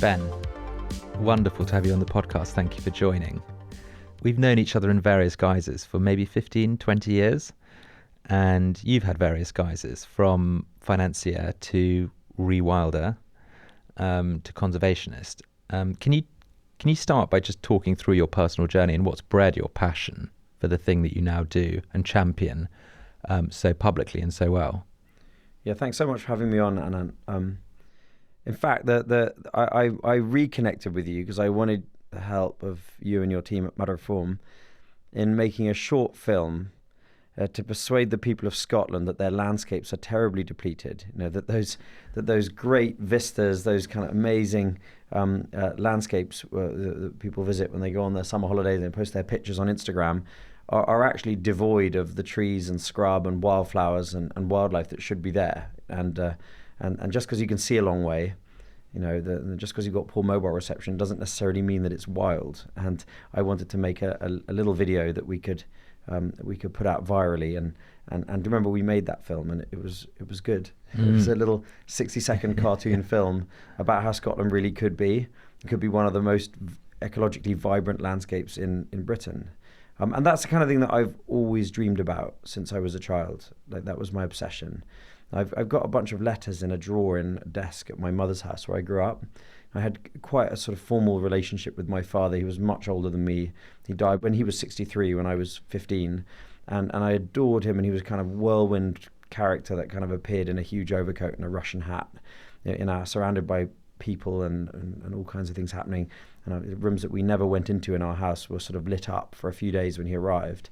Ben, wonderful to have you on the podcast. Thank you for joining. We've known each other in various guises for maybe 15, 20 years, and you've had various guises from Financier to Rewilder to conservationist. Can you start by just talking through your personal journey and what's bred your passion for the thing that you now do and champion so publicly and so well? Yeah, thanks so much for having me on, Anand. In fact, I reconnected with you because I wanted the help of you and your team at Matter of Form in making a short film to persuade the people of Scotland that their landscapes are terribly depleted. You know, that those great vistas, those kind of amazing landscapes that people visit when they go on their summer holidays and post their pictures on Instagram are actually devoid of the trees and scrub and wildflowers and wildlife that should be there. And just because you can see a long way, you know, just because you've got poor mobile reception doesn't necessarily mean that it's wild. And I wanted to make a little video that we could put out virally. And remember, we made that film, and it was good. It was a little 60-second cartoon film about how Scotland really could be. It could be one of the most ecologically vibrant landscapes in Britain. And that's the kind of thing that I've always dreamed about since I was a child. Like, that was my obsession. I've got a bunch of letters in a drawer in a desk at my mother's house where I grew up. I had quite a sort of formal relationship with my father. He was much older than me. He died when he was 63, when I was 15. And I adored him, and he was kind of whirlwind character that kind of appeared in a huge overcoat and a Russian hat, surrounded by people and all kinds of things happening. And rooms that we never went into in our house were sort of lit up for a few days when he arrived.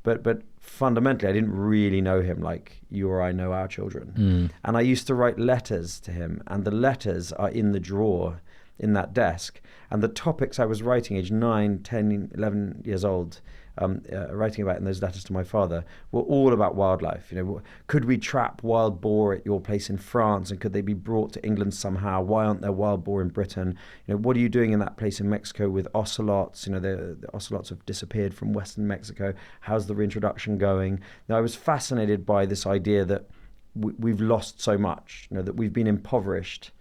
But fundamentally, I didn't really know him like you or I know our children. And I used to write letters to him, and the letters are in the drawer in that desk. And the topics I was writing, age 9, 10, 11 years old, writing about in those letters to my father, were all about wildlife. You know, could we trap wild boar at your place in France, and could they be brought to England somehow? Why aren't there wild boar in Britain? You know, what are you doing in that place in Mexico with ocelots? You know, the ocelots have disappeared from Western Mexico. How's the reintroduction going? Now, I was fascinated by this idea that we've lost so much. You know, that we've been impoverished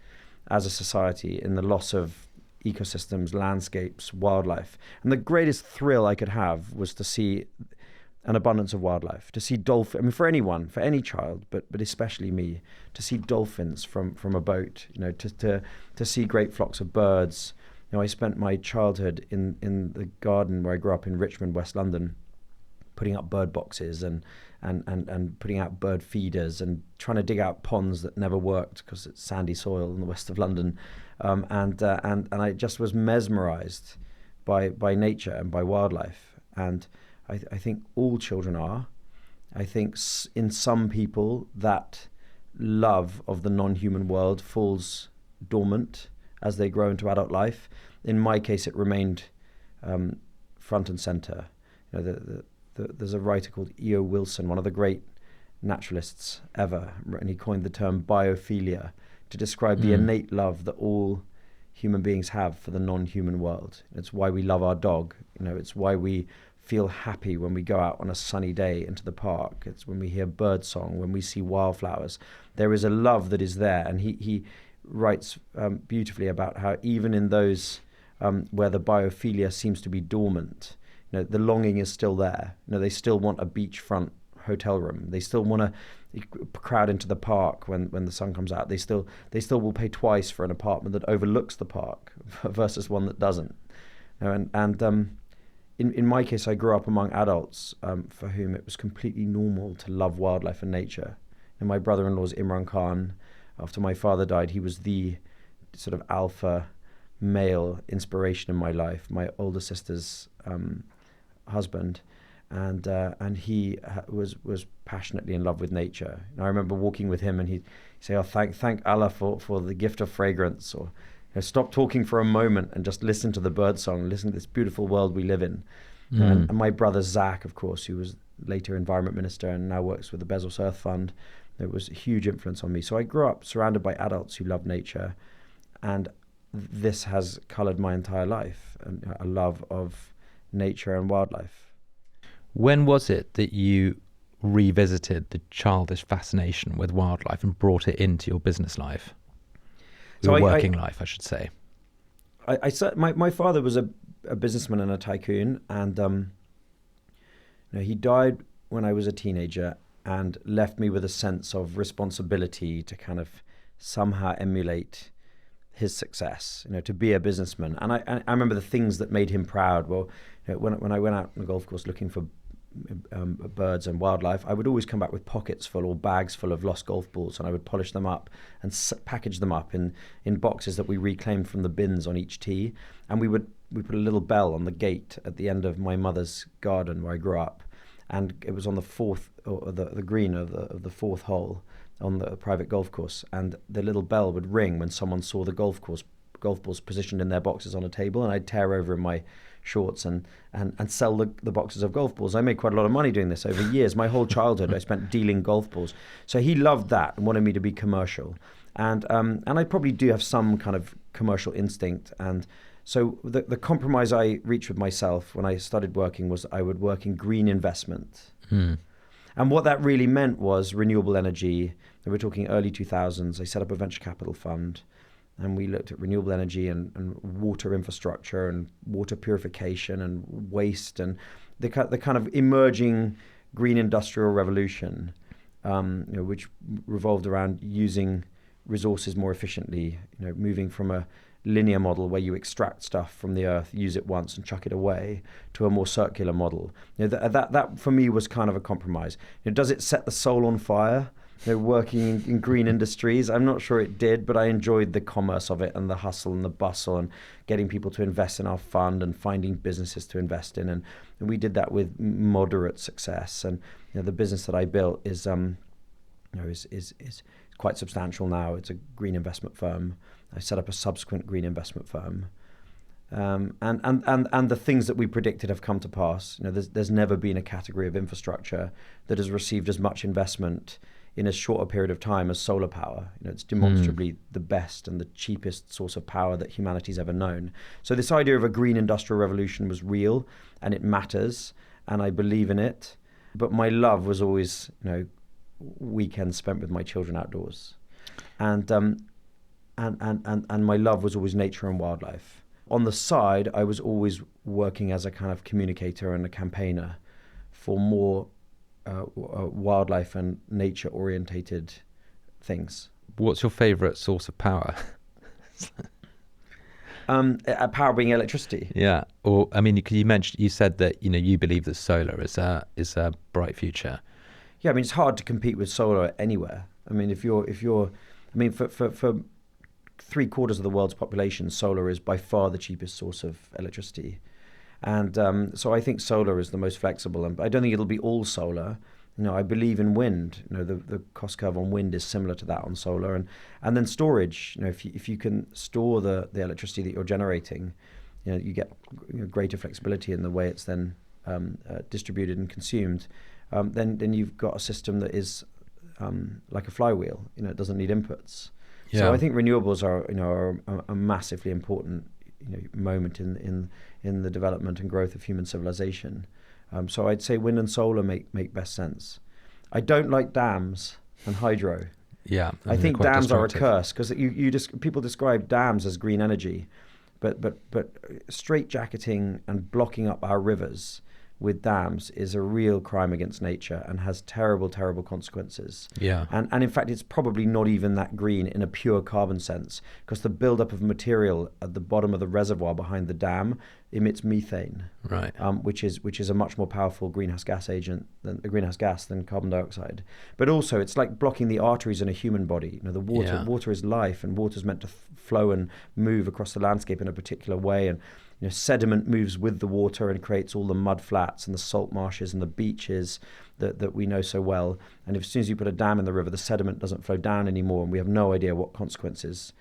as a society in the loss of ecosystems, landscapes, wildlife. And the greatest thrill I could have was to see an abundance of wildlife, to see dolphins. I mean, for anyone, for any child, but especially me, to see dolphins from a boat, you know, to see great flocks of birds. You know, I spent my childhood in the garden where I grew up in Richmond, West London, putting up bird boxes and putting out bird feeders and trying to dig out ponds that never worked because it's sandy soil in the west of London. And I just was mesmerized by nature and by wildlife. And I think all children are. I think in some people that love of the non-human world falls dormant as they grow into adult life. In my case, it remained front and center. You know, there's a writer called E.O. Wilson, one of the great naturalists ever, and he coined the term biophilia to describe the innate love that all human beings have for the non-human world. It's why we love our dog. You know, it's why we feel happy when we go out on a sunny day into the park. It's when we hear bird song, when we see wildflowers. There is a love that is there, and he writes beautifully about how even in those where the biophilia seems to be dormant, you know, the longing is still there. You know, they still want a beachfront hotel room. They still want to crowd into the park when the sun comes out. They still will pay twice for an apartment that overlooks the park versus one that doesn't. You know, and in my case, I grew up among adults for whom it was completely normal to love wildlife and nature. And my brother-in-law's Imran Khan. After my father died, he was the sort of alpha male inspiration in my life. My older sister's husband, and he was passionately in love with nature. And I remember walking with him, and he'd say, "Oh, thank Allah for the gift of fragrance," or, you know, "Stop talking for a moment and just listen to the bird song, listen to this beautiful world we live in." And my brother Zach, of course, who was later environment minister and now works with the Bezos Earth Fund, it was a huge influence on me. So I grew up surrounded by adults who love nature, and this has colored my entire life, and a love of nature and wildlife. When was it that you revisited the childish fascination with wildlife and brought it into your business life? Your working life, I should say. my father was a businessman and a tycoon, and he died when I was a teenager and left me with a sense of responsibility to kind of somehow emulate his success, to be a businessman. And I remember the things that made him proud. Well, when I went out on the golf course looking for birds and wildlife, I would always come back with pockets full or bags full of lost golf balls, and I would polish them up and package them up in boxes that we reclaimed from the bins on each tee. And we put a little bell on the gate at the end of my mother's garden where I grew up, and it was on the fourth, or the green of the fourth hole on the private golf course, and the little bell would ring when someone saw the golf balls positioned in their boxes on a table, and I'd tear over in my shorts and sell the boxes of golf balls. I made quite a lot of money doing this over years. My whole childhood I spent dealing golf balls. So he loved that and wanted me to be commercial. And I probably do have some kind of commercial instinct. And so the compromise I reached with myself when I started working was I would work in green investment. And what that really meant was renewable energy. And we're talking early 2000s. I set up a venture capital fund, and we looked at renewable energy and water infrastructure and water purification and waste and the kind of emerging green industrial revolution, which revolved around using resources more efficiently, moving from a linear model where you extract stuff from the earth, use it once and chuck it away, to a more circular model. That for me was kind of a compromise. Does it set the soul on fire? Working in green industries, I'm not sure it did, but I enjoyed the commerce of it and the hustle and the bustle and getting people to invest in our fund and finding businesses to invest in, and we did that with moderate success. And the business that I built is quite substantial now. It's a green investment firm. I set up a subsequent green investment firm, and the things that we predicted have come to pass. There's never been a category of infrastructure that has received as much investment in as short a period of time as solar power. It's demonstrably the best and the cheapest source of power that humanity's ever known. So this idea of a green industrial revolution was real, and it matters, and I believe in it. But my love was always, weekends spent with my children outdoors, and my love was always nature and wildlife. On the side, I was always working as a kind of communicator and a campaigner for more wildlife and nature-orientated things. What's your favourite source of power? Power being electricity. Yeah, or you said that you believe that solar is a bright future. Yeah, it's hard to compete with solar anywhere. For 3/4 of the world's population, solar is by far the cheapest source of electricity. And so I think solar is the most flexible, and I don't think it'll be all solar. I believe in wind. The cost curve on wind is similar to that on solar, and then storage. If you can store the electricity that you're generating, you get greater flexibility in the way it's then distributed and consumed. Then you've got a system that is like a flywheel. It doesn't need inputs. Yeah. So I think renewables are a massively important moment in the development and growth of human civilization. So I'd say wind and solar make best sense. I don't like dams and hydro. Yeah, I think dams are a curse because people describe dams as green energy, but straitjacketing and blocking up our rivers with dams is a real crime against nature and has terrible, terrible consequences. Yeah. And in fact, it's probably not even that green in a pure carbon sense, because the buildup of material at the bottom of the reservoir behind the dam emits methane, right? Which is a much more powerful greenhouse gas than carbon dioxide. But also, it's like blocking the arteries in a human body. The water is life, and water is meant to flow and move across the landscape in a particular way. And sediment moves with the water and creates all the mud flats and the salt marshes and the beaches that we know so well. And as soon as you put a dam in the river, the sediment doesn't flow down anymore, and we have no idea what consequences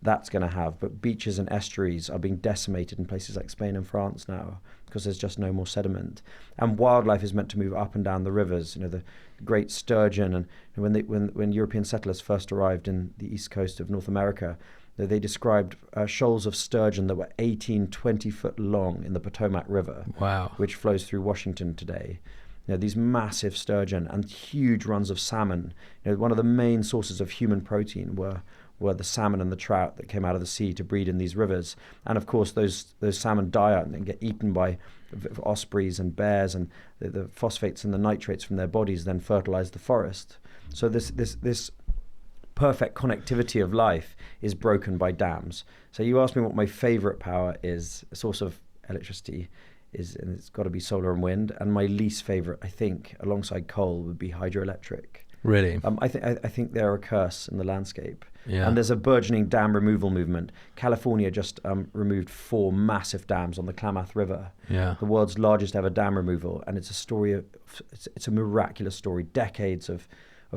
that's going to have. But beaches and estuaries are being decimated in places like Spain and France now because there's just no more sediment. And wildlife is meant to move up and down the rivers. The great sturgeon, and when European settlers first arrived in the east coast of North America, they described shoals of sturgeon that were 18, 20 foot long in the Potomac River, wow, which flows through Washington today. These massive sturgeon and huge runs of salmon. One of the main sources of human protein were were the salmon and the trout that came out of the sea to breed in these rivers. And of course, those salmon die out and get eaten by ospreys and bears, and the phosphates and the nitrates from their bodies then fertilize the forest. So this perfect connectivity of life is broken by dams. So you asked me what my favorite power is, a source of electricity is, and it's got to be solar and wind. And my least favorite, I think, alongside coal, would be hydroelectric. Really? I think they're a curse in the landscape. Yeah. And there's a burgeoning dam removal movement. California just removed 4 massive dams on the Klamath River. Yeah. The world's largest ever dam removal. And it's a story of, it's a miraculous story, decades of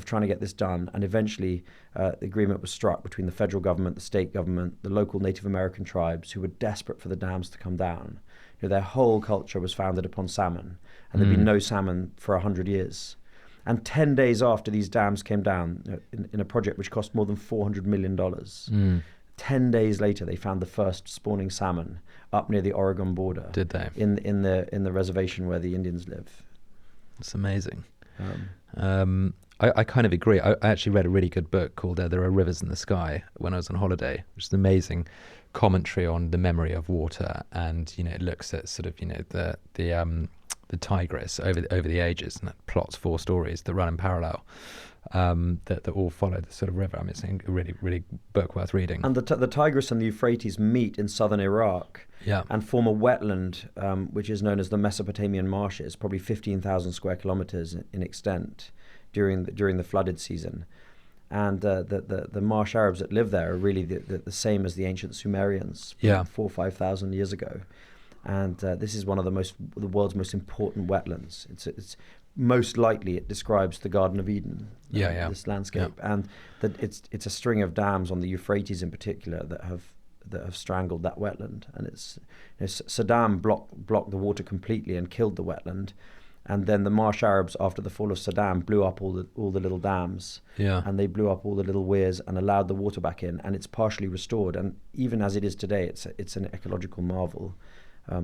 trying to get this done. And eventually the agreement was struck between the federal government, the state government, the local Native American tribes, who were desperate for the dams to come down. You know, their whole culture was founded upon salmon, and there'd been no salmon for 100 years. And 10 days after these dams came down, in a project which cost more than $400 million, 10 days later they found the first spawning salmon up near the Oregon border. Did they? In the reservation where the Indians live. It's amazing. I kind of agree. I actually read a really good book called There Are Rivers in the Sky when I was on holiday, which is an amazing commentary on the memory of water, and it looks at sort of the Tigris over the ages, and it plots 4 stories that run in parallel that all follow the sort of river. I mean, it's a really book worth reading. And the Tigris and the Euphrates meet in southern Iraq, and form a wetland which is known as the Mesopotamian Marshes, probably 15,000 square kilometers in extent during the flooded season. And the Marsh Arabs that live there are really the same as the ancient Sumerians 4,000 or 5,000 years ago. And this is one of the world's most important wetlands. It's most likely it describes the Garden of Eden. This landscape, and that it's a string of dams on the Euphrates in particular that have strangled that wetland. And Saddam blocked the water completely and killed the wetland. And then the Marsh Arabs, after the fall of Saddam, blew up all the little dams, and they blew up all the little weirs and allowed the water back in, and it's partially restored. And even as it is today, it's an ecological marvel.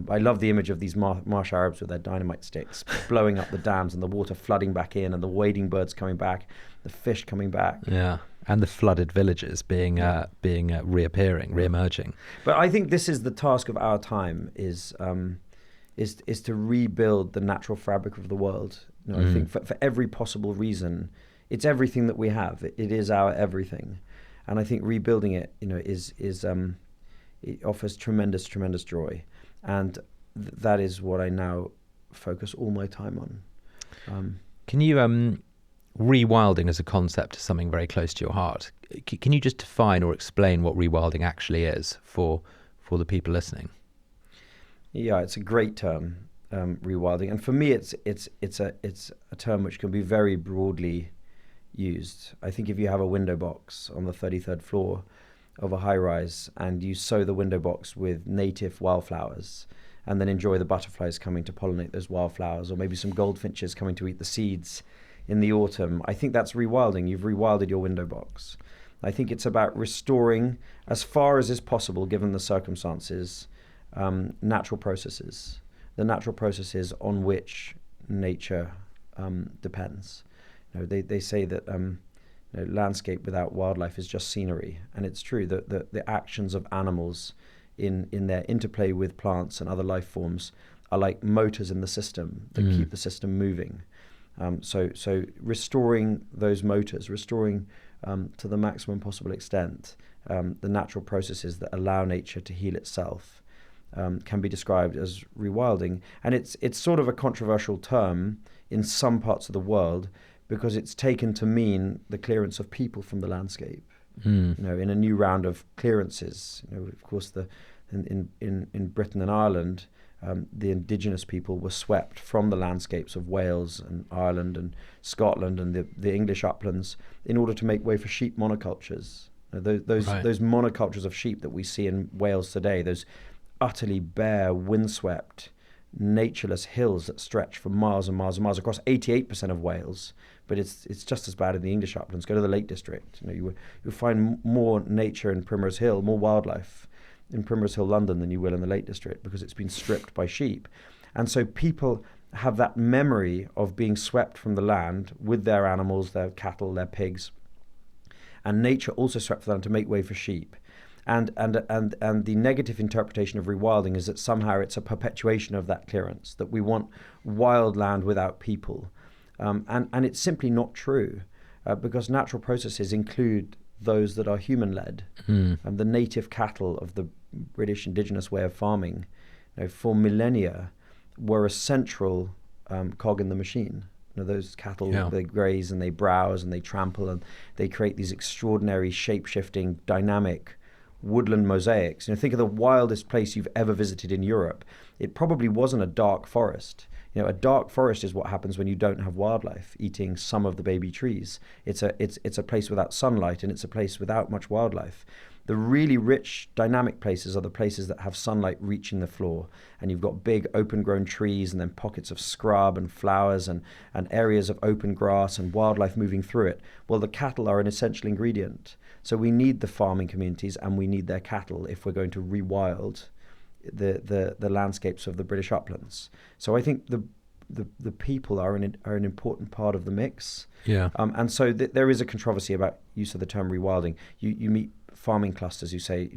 I love the image of these Marsh Arabs with their dynamite sticks blowing up the dams and the water flooding back in, and the wading birds coming back, the fish coming back. Yeah, and the flooded villages being reappearing, re-emerging. But I think this is the task of our time: is to rebuild the natural fabric of the world. I think for every possible reason, it's everything that we have. It is our everything, and I think rebuilding it, it offers tremendous joy, and that is what I now focus all my time on. Can you rewilding as a concept is something very close to your heart? Can you just define or explain what rewilding actually is for the people listening? Yeah, it's a great term, rewilding, and for me, it's a term which can be very broadly used. I think if you have a window box on the 33rd floor of a high-rise and you sow the window box with native wildflowers, and then enjoy the butterflies coming to pollinate those wildflowers, or maybe some goldfinches coming to eat the seeds in the autumn, I think that's rewilding. You've rewilded your window box. I think it's about restoring, as far as is possible given the circumstances, natural processes, the natural processes on which nature depends. They say that landscape without wildlife is just scenery, and it's true that the actions of animals in their interplay with plants and other life forms are like motors in the system that keep the system moving. So restoring those motors, restoring to the maximum possible extent the natural processes that allow nature to heal itself, can be described as rewilding. And it's sort of a controversial term in some parts of the world, because it's taken to mean the clearance of people from the landscape. In a new round of clearances, of course, in Britain and Ireland, the indigenous people were swept from the landscapes of Wales and Ireland and Scotland and the English uplands in order to make way for sheep monocultures. Those monocultures of sheep that we see in Wales today, those utterly bare, windswept, natureless hills that stretch for miles and miles and miles across 88% of Wales, but it's just as bad in the English uplands. Go to the Lake District. You'll find more nature in Primrose Hill, more wildlife in Primrose Hill, London, than you will in the Lake District, because it's been stripped by sheep. And so people have that memory of being swept from the land with their animals, their cattle, their pigs, and nature also swept the land to make way for sheep. And the negative interpretation of rewilding is that somehow it's a perpetuation of that clearance, that we want wild land without people. And it's simply not true, because natural processes include those that are human-led. And the native cattle of the British indigenous way of farming, for millennia, were a central cog in the machine. Those cattle, they graze and they browse and they trample and they create these extraordinary shape-shifting, dynamic woodland mosaics. Think of the wildest place you've ever visited in Europe. It probably wasn't a dark forest. A dark forest is what happens when you don't have wildlife eating some of the baby trees. It's a place without sunlight, and it's a place without much wildlife. The really rich, dynamic places are the places that have sunlight reaching the floor, and you've got big open-grown trees and then pockets of scrub and flowers and areas of open grass and wildlife moving through it. Well, the cattle are an essential ingredient. So we need the farming communities and we need their cattle if we're going to rewild the landscapes of the British uplands. So I think the people are an important part of the mix. And so there is a controversy about use of the term rewilding. You meet farming clusters who say,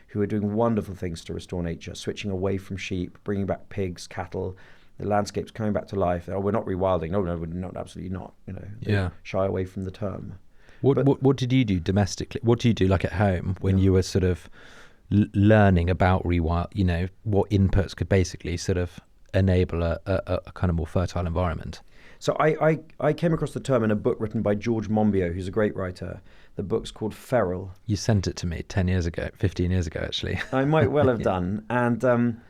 who are doing wonderful things to restore nature, switching away from sheep, bringing back pigs, cattle, the landscape's coming back to life. Oh, we're not rewilding. No, we're not, absolutely not. They shy away from the term. What did you do domestically? What do you do like at home when you were sort of learning about rewild, what inputs could basically sort of enable a kind of more fertile environment? So I came across the term in a book written by George Monbiot, who's a great writer. The book's called Feral. You sent it to me 15 years ago, actually. I might well have done. And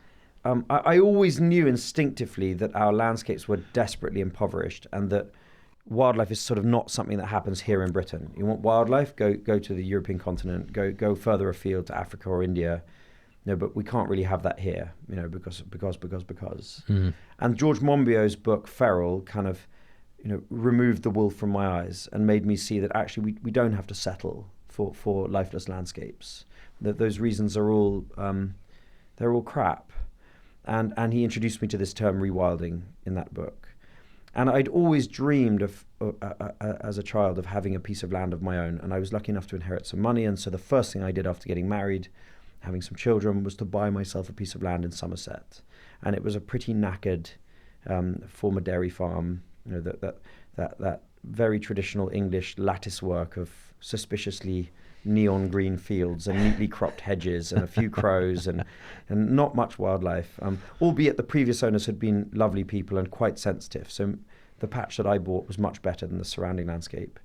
I always knew instinctively that our landscapes were desperately impoverished and that wildlife is sort of not something that happens here in Britain. You want wildlife? Go to the European continent, go further afield to Africa or India. But we can't really have that here, because. And George Monbiot's book, Feral, kind of, removed the wool from my eyes and made me see that actually we don't have to settle for lifeless landscapes. That those reasons are all, they're all crap. And he introduced me to this term rewilding in that book. And I'd always dreamed of, as a child, of having a piece of land of my own. And I was lucky enough to inherit some money. And so the first thing I did after getting married, having some children, was to buy myself a piece of land in Somerset. And it was a pretty knackered former dairy farm, that very traditional English lattice work of suspiciously neon green fields and neatly cropped hedges and a few crows and not much wildlife, albeit the previous owners had been lovely people and quite sensitive. So the patch that I bought was much better than the surrounding landscape.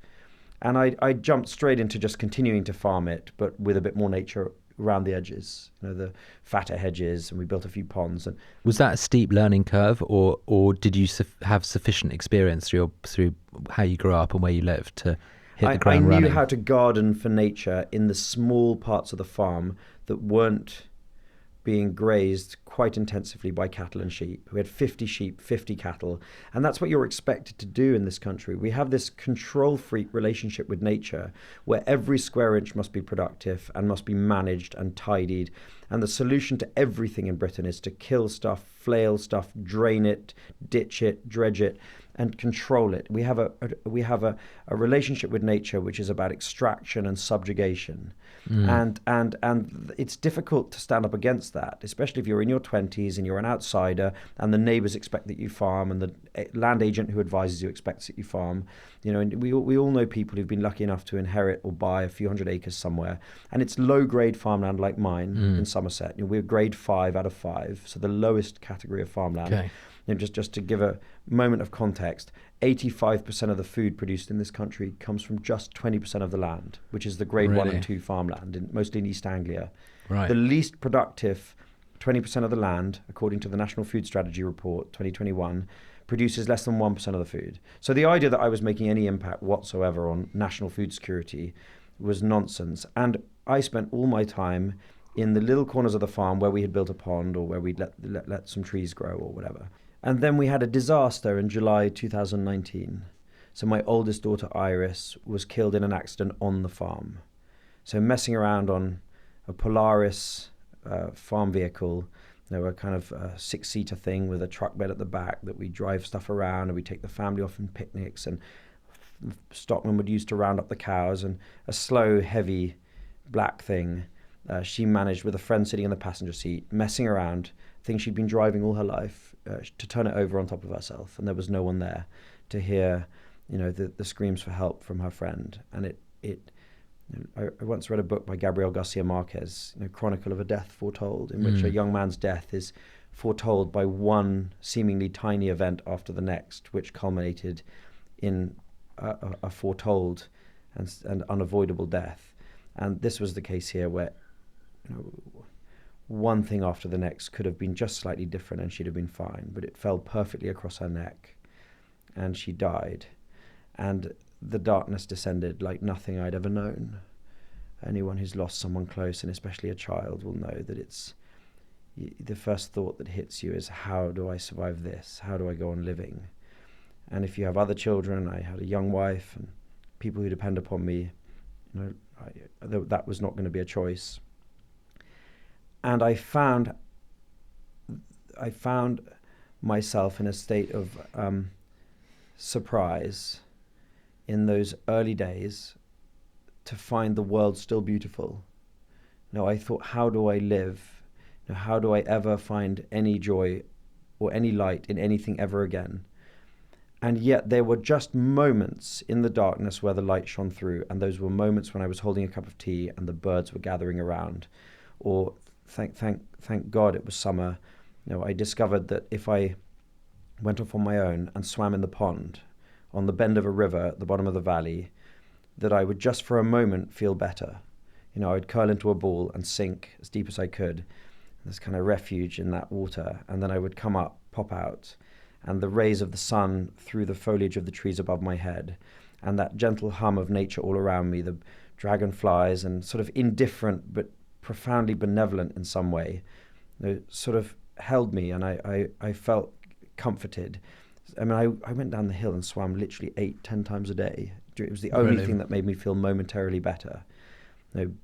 And I jumped straight into just continuing to farm it, but with a bit more nature around the edges, the fatter hedges, and we built a few ponds. And was that a steep learning curve, or did you have sufficient experience through how you grew up and where you lived to hit the ground running? I knew how to garden for nature in the small parts of the farm that weren't being grazed quite intensively by cattle and sheep. We had 50 sheep, 50 cattle, and that's what you're expected to do in this country. We have this control freak relationship with nature where every square inch must be productive and must be managed and tidied. And the solution to everything in Britain is to kill stuff, flail stuff, drain it, ditch it, dredge it, and control it. We have a relationship with nature which is about extraction and subjugation. And it's difficult to stand up against that, especially if you're in your 20s and you're an outsider and the neighbors expect that you farm and the land agent who advises you expects that you farm. And we all know people who've been lucky enough to inherit or buy a few hundred acres somewhere, and it's low-grade farmland like mine in Somerset. We're grade 5 out of 5, so the lowest category of farmland. Okay. Just to give a moment of context, 85% of the food produced in this country comes from just 20% of the land, which is the grade 1 and 2 farmland, mostly in East Anglia. Right. The least productive 20% of the land, according to the National Food Strategy Report 2021, produces less than 1% of the food. So the idea that I was making any impact whatsoever on national food security was nonsense. And I spent all my time in the little corners of the farm where we had built a pond or where we'd let some trees grow or whatever. And then we had a disaster in July 2019. So my oldest daughter, Iris, was killed in an accident on the farm. So messing around on a Polaris farm vehicle, a kind of a 6-seater thing with a truck bed at the back that we drive stuff around, and we take the family off on picnics, and stockmen would use to round up the cows, and a slow, heavy, black thing. She managed, with a friend sitting in the passenger seat, messing around, thing she'd been driving all her life, to turn it over on top of herself, and there was no one there to hear, the screams for help from her friend. And I once read a book by Gabriel Garcia Marquez, Chronicle of a Death Foretold, in which a young man's death is foretold by one seemingly tiny event after the next, which culminated in a foretold and unavoidable death. And this was the case here, where one thing after the next could have been just slightly different and she'd have been fine, but it fell perfectly across her neck and she died. And the darkness descended like nothing I'd ever known. Anyone who's lost someone close, and especially a child, will know that it's the first thought that hits you is, how do I survive this? How do I go on living? And if you have other children, I had a young wife and people who depend upon me, that was not going to be a choice. And I found myself in a state of surprise in those early days to find the world still beautiful. I thought, how do I live? How do I ever find any joy or any light in anything ever again? And yet there were just moments in the darkness where the light shone through, and those were moments when I was holding a cup of tea and the birds were gathering around, or thank God it was summer. I discovered that if I went off on my own and swam in the pond on the bend of a river at the bottom of the valley, that I would just for a moment feel better. I'd curl into a ball and sink as deep as I could. There's kind of refuge in that water, and then I would come up, pop out, and the rays of the sun through the foliage of the trees above my head, and that gentle hum of nature all around me, the dragonflies, and sort of indifferent but profoundly benevolent in some way, sort of held me, and I felt comforted. I mean, I went down the hill and swam literally 8-10 times a day. It was the only thing that made me feel momentarily better.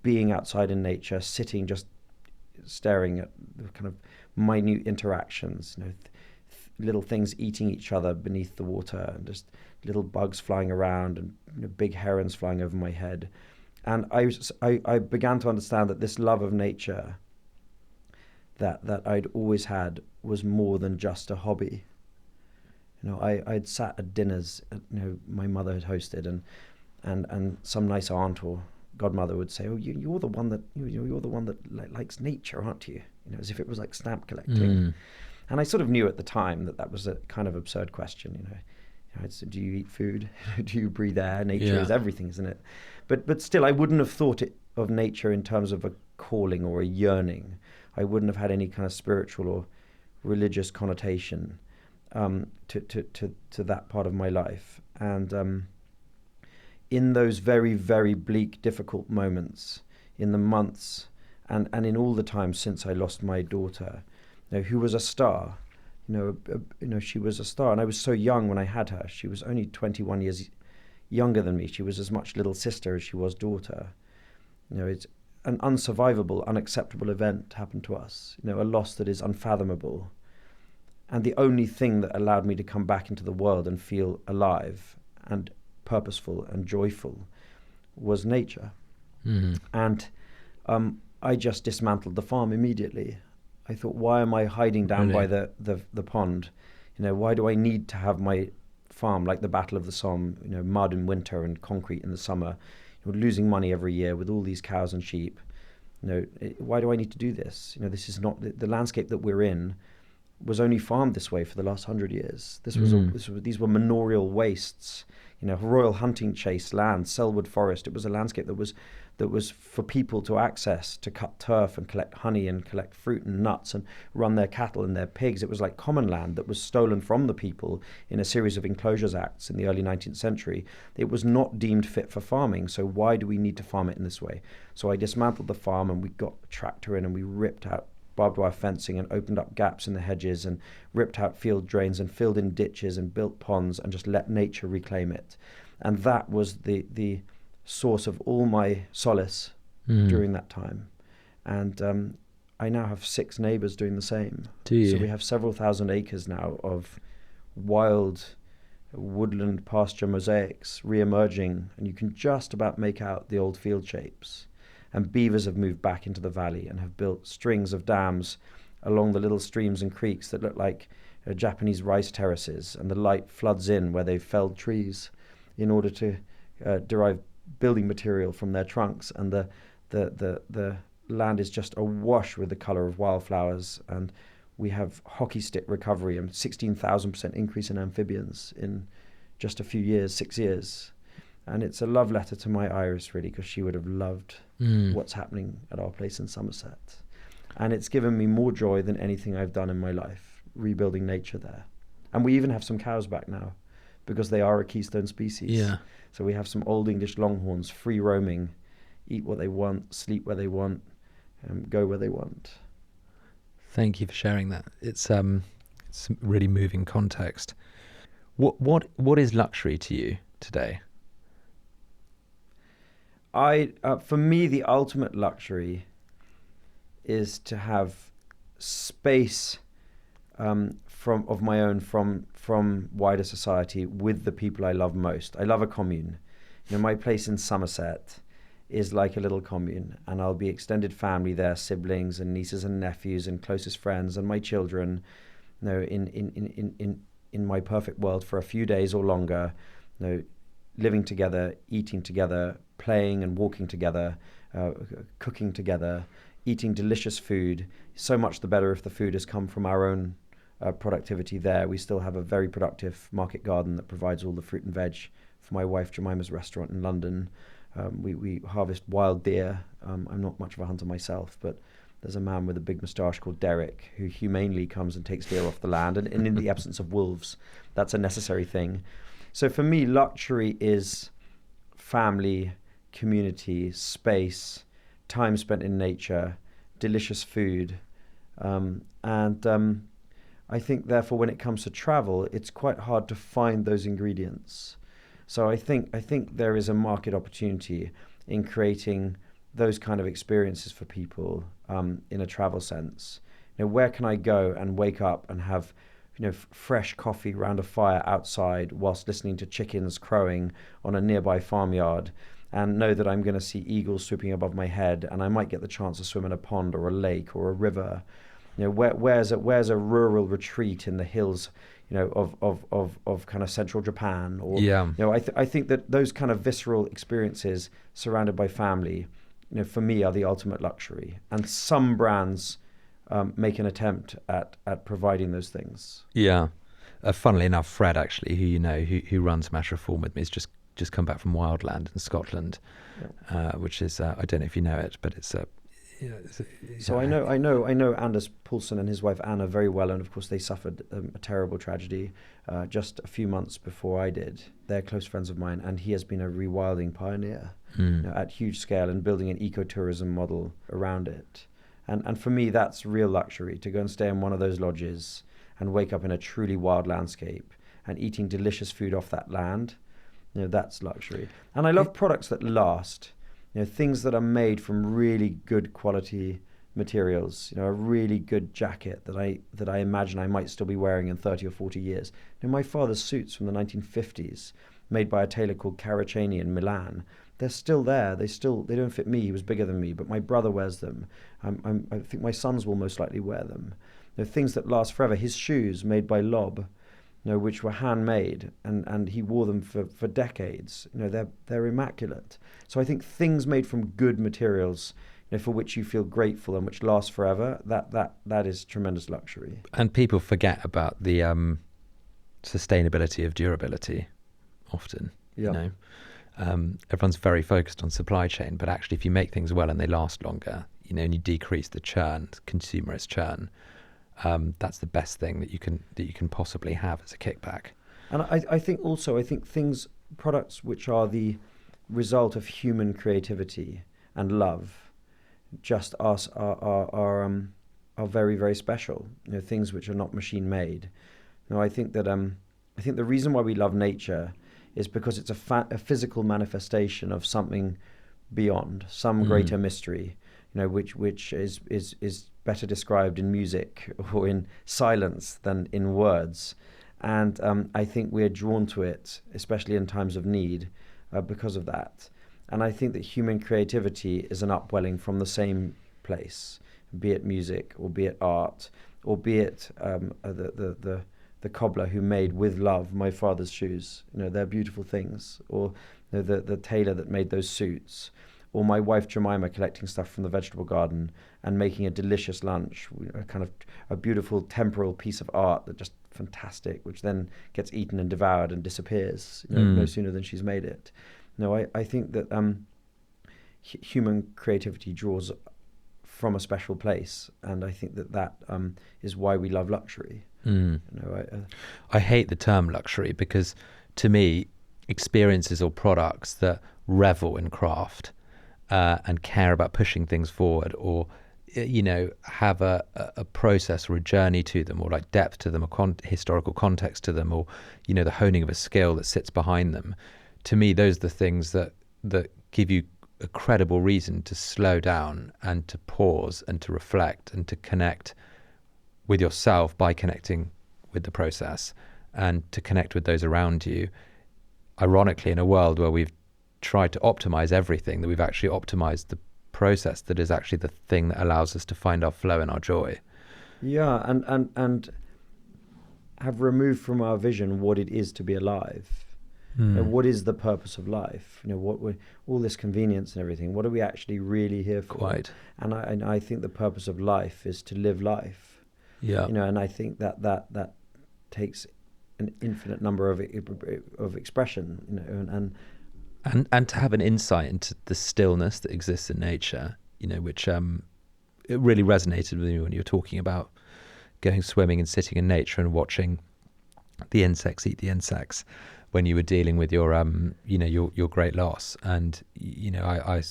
Being outside in nature, sitting, just staring at the kind of minute interactions, little things eating each other beneath the water, and just little bugs flying around, and big herons flying over my head. And I began to understand that this love of nature that I'd always had was more than just a hobby. I'd sat at dinners, my mother had hosted, and some nice aunt or godmother would say, "Oh, you're the one that likes nature, aren't you?" As if it was like stamp collecting. And I sort of knew at the time that was a kind of absurd question. I'd say, do you eat food? Do you breathe air? Nature is everything, isn't it? But still, I wouldn't have thought of nature in terms of a calling or a yearning. I wouldn't have had any kind of spiritual or religious connotation to that part of my life. And in those very, very bleak, difficult moments, in the months and in all the time since I lost my daughter, who was a star, she was a star, and I was so young when I had her. She was only 21 years younger than me. She was as much little sister as she was daughter. It's an unsurvivable, unacceptable event happened to us. A loss that is unfathomable. And the only thing that allowed me to come back into the world and feel alive and purposeful and joyful was nature. And I just dismantled the farm immediately. I thought, why am I hiding down by the pond? Why do I need to have my farm like the Battle of the Somme, mud in winter and concrete in the summer, losing money every year with all these cows and sheep? Why do I need to do this? This is not the landscape that we're in. Was only farmed this way for the last 100 years. These were manorial wastes, royal hunting chase land, Selwood Forest. It was a landscape that was for people to access, to cut turf and collect honey and collect fruit and nuts and run their cattle and their pigs. It was like common land that was stolen from the people in a series of enclosures acts in the early 19th century. It was not deemed fit for farming, so why do we need to farm it in this way? So I dismantled the farm, and we got a tractor in, and we ripped out barbed wire fencing and opened up gaps in the hedges and ripped out field drains and filled in ditches and built ponds and just let nature reclaim it. And that was the source of all my solace during that time. And I now have 6 neighbors doing the same. Do you? So we have several thousand acres now of wild woodland pasture mosaics re-emerging, and you can just about make out the old field shapes. And beavers have moved back into the valley and have built strings of dams along the little streams and creeks that look like Japanese rice terraces, and the light floods in where they've felled trees in order to derive building material from their trunks, and the land is just awash with the colour of wildflowers, and we have hockey stick recovery and 16,000% increase in amphibians in just a few years, 6 years. And it's a love letter to my Iris, really, because she would have loved what's happening at our place in Somerset. And it's given me more joy than anything I've done in my life, rebuilding nature there. And we even have some cows back now, because they are a keystone species. Yeah. So we have some old English longhorns, free roaming, eat what they want, sleep where they want, go where they want. Thank you for sharing that. It's really moving context. What is luxury to you today? For me, the ultimate luxury is to have space of my own from wider society with the people I love most. I love a commune. My place in Somerset is like a little commune, and I'll be extended family there, siblings and nieces and nephews and closest friends and my children, in my perfect world for a few days or longer, living together, eating together, playing and walking together, cooking together, eating delicious food. So much the better if the food has come from our own productivity there. We still have a very productive market garden that provides all the fruit and veg for my wife Jemima's restaurant in London. We harvest wild deer. I'm not much of a hunter myself, but there's a man with a big moustache called Derek who humanely comes and takes deer off the land, and in the absence of wolves, that's a necessary thing. So for me, luxury is family, community, space, time spent in nature, delicious food, and I think therefore when it comes to travel, it's quite hard to find those ingredients. So I think there is a market opportunity in creating those kind of experiences for people in a travel sense. Where can I go and wake up and have fresh coffee round a fire outside whilst listening to chickens crowing on a nearby farmyard, and know that I'm going to see eagles swooping above my head, and I might get the chance to swim in a pond or a lake or a river. Where's a rural retreat in the hills, of kind of central Japan, or I think that those kind of visceral experiences surrounded by family, for me are the ultimate luxury. And some brands make an attempt at providing those things. Yeah. Funnily enough, Fred, actually, who runs Matter of Form with me, has just come back from Wildland in Scotland, which is I don't know if you know it, but it's a. So I know Anders Poulsen and his wife Anna very well, and of course they suffered a terrible tragedy just a few months before I did. They're close friends of mine, and he has been a rewilding pioneer at huge scale and building an ecotourism model around it. And for me, that's real luxury, to go and stay in one of those lodges and wake up in a truly wild landscape and eating delicious food off that land. That's luxury. And I love products that last. Things that are made from really good quality materials. A really good jacket that I imagine I might still be wearing in 30 or 40 years. My father's suits from the 1950s, made by a tailor called Caracciani in Milan. They're still there. They don't fit me. He was bigger than me, but my brother wears them. I think my sons will most likely wear them. They're things that last forever. His shoes, made by Lob, which were handmade, and he wore them for decades. They're immaculate. So I think things made from good materials, for which you feel grateful and which last forever, that is tremendous luxury. And people forget about the sustainability of durability often. Yeah. Everyone's very focused on supply chain, but actually if you make things well and they last longer, and you decrease the churn, consumerist churn, that's the best thing that you can possibly have as a kickback. And I think products which are the result of human creativity and love, just are very, very special. Things which are not machine made. I think the reason why we love nature is because it's a physical manifestation of something beyond, some greater mystery, which is better described in music or in silence than in words. And I think we're drawn to it, especially in times of need, because of that. And I think that human creativity is an upwelling from the same place, be it music, or be it art, or be it the cobbler who made with love my father's shoes. They're beautiful things. Or the tailor that made those suits. Or my wife Jemima collecting stuff from the vegetable garden and making a delicious lunch, a kind of a beautiful temporal piece of art that just fantastic, which then gets eaten and devoured and disappears no sooner than she's made it. No, I think that human creativity draws from a special place, and I think that is why we love luxury. I hate the term luxury because, to me, experiences or products that revel in craft and care about pushing things forward, or have a process or a journey to them, or like depth to them, or historical context to them, or the honing of a skill that sits behind them. To me, those are the things that give you a credible reason to slow down and to pause and to reflect and to connect with yourself by connecting with the process, and to connect with those around you. Ironically, in a world where we've tried to optimize everything, that we've actually optimized the process that is actually the thing that allows us to find our flow and our joy. Yeah, and have removed from our vision what it is to be alive. What is the purpose of life? All this convenience and everything. What are we actually really here for? Quite. And I think the purpose of life is to live life. Yeah. And I think that takes an infinite number of expression. And to have an insight into the stillness that exists in nature, which it really resonated with me when you were talking about going swimming and sitting in nature and watching the insects eat the insects when you were dealing with your your great loss. And I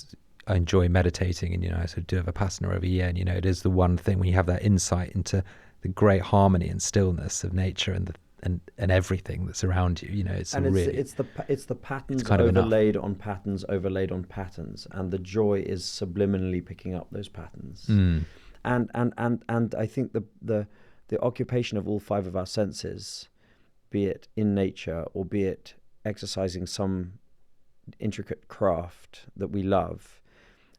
enjoy meditating, and I sort of do have a Vipassana every year, and it is the one thing when you have that insight into the great harmony and stillness of nature and everything that's around you. It's the patterns overlaid on patterns overlaid on patterns, and the joy is subliminally picking up those patterns. And I think the occupation of all five of our senses, be it in nature or be it exercising some intricate craft that we love,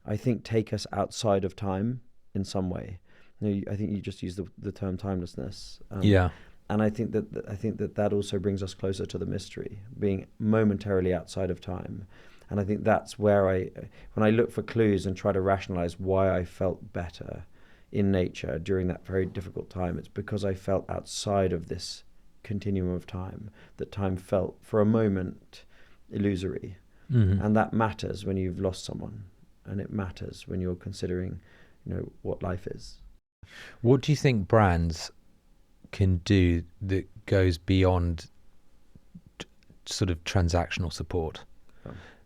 I think take us outside of time in some way. I think you just used the term timelessness. And I think that also brings us closer to the mystery, being momentarily outside of time. And I think that's where when I look for clues and try to rationalize why I felt better in nature during that very difficult time, it's because I felt outside of this continuum of time, that time felt for a moment illusory. And that matters when you've lost someone, and it matters when you're considering what life is. What do you think brands can do that goes beyond sort of transactional support?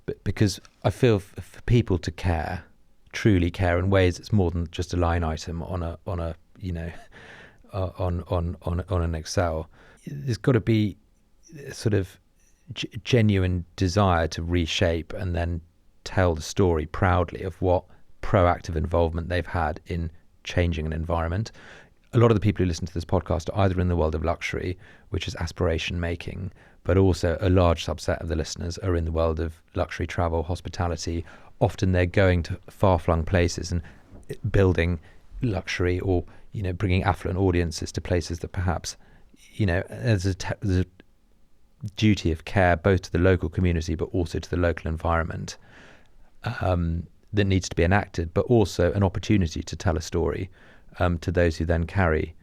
But because I feel for people to care, truly care in ways it's more than just a line item on an Excel, there's got to be sort of genuine desire to reshape and then tell the story proudly of what proactive involvement they've had in changing an environment. A lot of the people who listen to this podcast are either in the world of luxury, which is aspiration making, but also a large subset of the listeners are in the world of luxury travel, hospitality. Often they're going to far-flung places and building luxury, or bringing affluent audiences to places that perhaps there's a duty of care both to the local community but also to the local environment that needs to be enacted, but also an opportunity to tell a story to those who then carry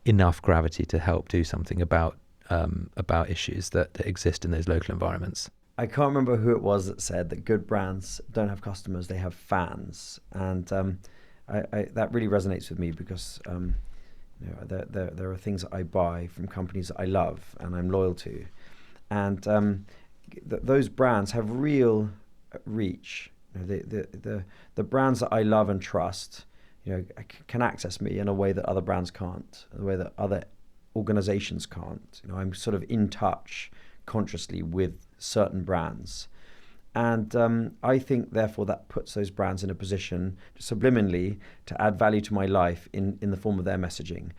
enough gravity to help do something about issues that exist in those local environments. I can't remember who it was that said that good brands don't have customers, they have fans. And that really resonates with me because there are things that I buy from companies that I love and I'm loyal to. And those brands have real reach. The brands that I love and trust, can access me in a way that other brands can't, in a way that other organizations can't. I'm sort of in touch consciously with certain brands. And I think, therefore, that puts those brands in a position subliminally to add value to my life in the form of their messaging.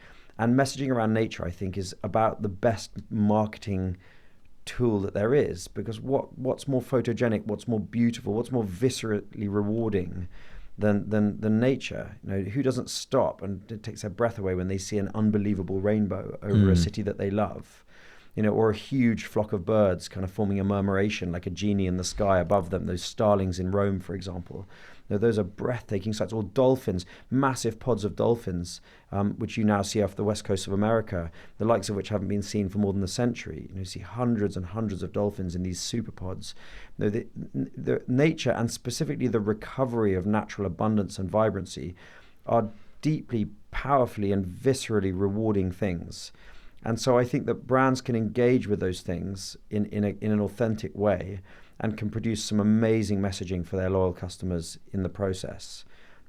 And messaging around nature, I think, is about the best marketing tool that there is, because what's more photogenic, what's more beautiful, what's more viscerally rewarding than nature? Who doesn't stop and it takes their breath away when they see an unbelievable rainbow over a city that they love? Or a huge flock of birds kind of forming a murmuration like a genie in the sky above them, those starlings in Rome, for example. Those are breathtaking sights. Or dolphins, massive pods of dolphins, which you now see off the west coast of America, the likes of which haven't been seen for more than a century. You see hundreds and hundreds of dolphins in these superpods. The nature, and specifically the recovery of natural abundance and vibrancy, are deeply, powerfully and viscerally rewarding things. And so I think that brands can engage with those things in an authentic way, and can produce some amazing messaging for their loyal customers in the process.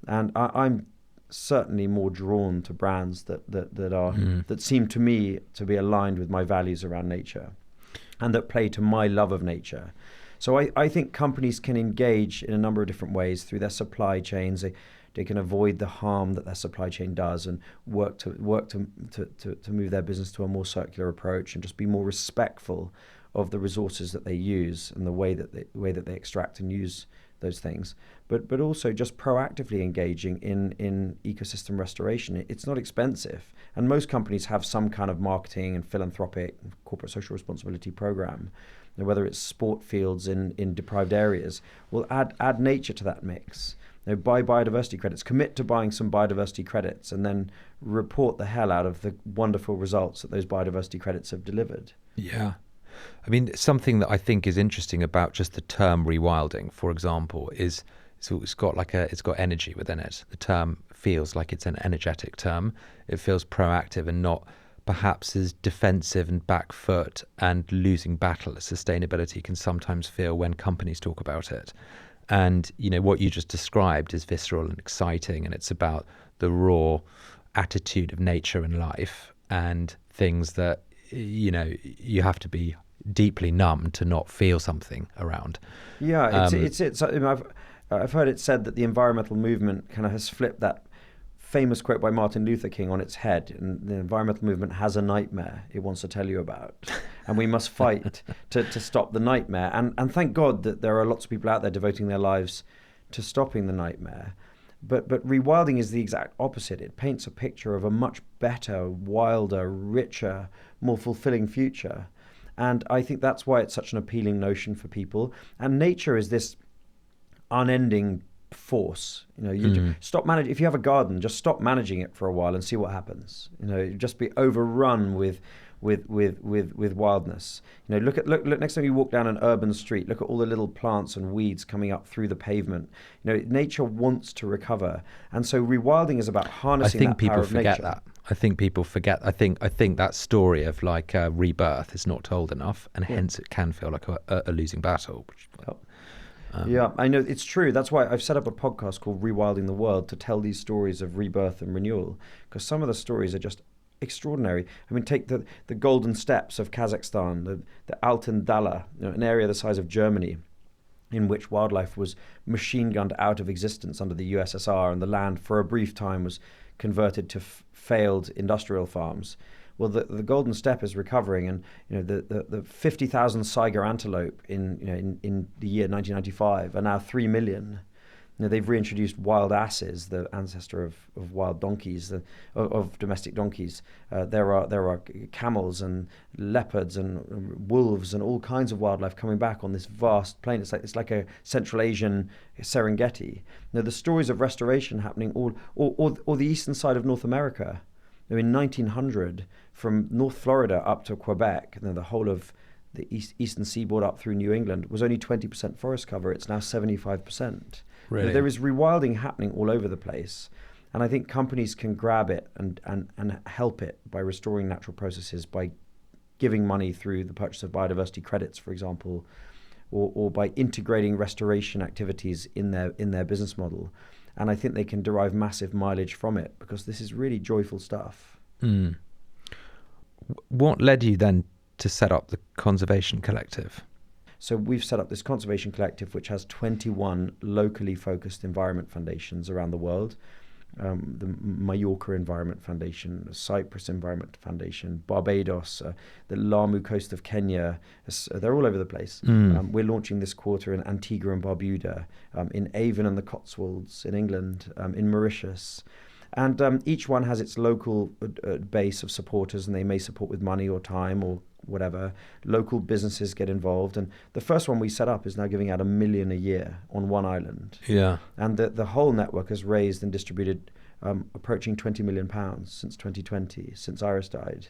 And I'm certainly more drawn to brands that seem to me to be aligned with my values around nature, and that play to my love of nature. So I think companies can engage in a number of different ways through their supply chains. They can avoid the harm that their supply chain does, and work to move their business to a more circular approach, and just be more respectful of the resources that they use and the way that they extract and use those things. But also just proactively engaging in ecosystem restoration. It's not expensive, and most companies have some kind of marketing and philanthropic corporate social responsibility program. Whether it's sport fields in deprived areas, we'll add nature to that mix. Buy biodiversity credits, commit to buying some biodiversity credits, and then report the hell out of the wonderful results that those biodiversity credits have delivered. Yeah. I mean, something that I think is interesting about just the term rewilding, for example, is it's got energy within it. The term feels like it's an energetic term. It feels proactive and not perhaps as defensive and back foot and losing battle as sustainability can sometimes feel when companies talk about it. And, what you just described is visceral and exciting, and it's about the raw attitude of nature and life, and things that, you have to be deeply numb to not feel something around. Yeah, I've heard it said that the environmental movement kind of has flipped that famous quote by Martin Luther King on its head, and the environmental movement has a nightmare it wants to tell you about, and we must fight to stop the nightmare. And thank God that there are lots of people out there devoting their lives to stopping the nightmare. But rewilding is the exact opposite. It paints a picture of a much better, wilder, richer, more fulfilling future. And I think that's why it's such an appealing notion for people. And nature is this unending force. Stop managing. If you have a garden, just stop managing it for a while and see what happens. Just be overrun with wildness. Look next time you walk down an urban street, look at all the little plants and weeds coming up through the pavement. Nature wants to recover, and so rewilding is about harnessing that power of nature. I think people forget. I think that story of rebirth is not told enough, and hence it can feel like a losing battle. Yeah, I know, it's true. That's why I've set up a podcast called Rewilding the World, to tell these stories of rebirth and renewal, because some of the stories are just extraordinary. I mean, take the Golden Steppes of Kazakhstan, the Altan Dala, an area the size of Germany, in which wildlife was machine gunned out of existence under the USSR, and the land for a brief time was converted to failed industrial farms. Well, the Golden Steppe is recovering, and the 50,000 Saiga antelope in the year 1995 are now 3 million. They've reintroduced wild asses, the ancestor of wild donkeys, of domestic donkeys. There are camels and leopards and wolves and all kinds of wildlife coming back on this vast plain. It's like a Central Asian Serengeti. The stories of restoration happening or the eastern side of North America. In 1900, from North Florida up to Quebec, the whole of the eastern seaboard up through New England was only 20% forest cover. It's now 75%. Really? There is rewilding happening all over the place. And I think companies can grab it and help it by restoring natural processes, by giving money through the purchase of biodiversity credits, for example, or by integrating restoration activities in their business model. And I think they can derive massive mileage from it, because this is really joyful stuff. Mm. What led you then to set up the Conservation Collective? So we've set up this Conservation Collective, which has 21 locally focused environment foundations around the world. the Mallorca Environment Foundation, Cyprus Environment Foundation, Barbados, the Lamu coast of Kenya. They're all over the place. We're launching this quarter in Antigua and Barbuda, in Avon and the Cotswolds in England, in Mauritius. And each one has its local base of supporters, and they may support with money or time or whatever. Local businesses get involved. And the first one we set up is now giving out $1 million a year on one island. Yeah. And the whole network has raised and distributed approaching £20 million since 2020, since Iris died.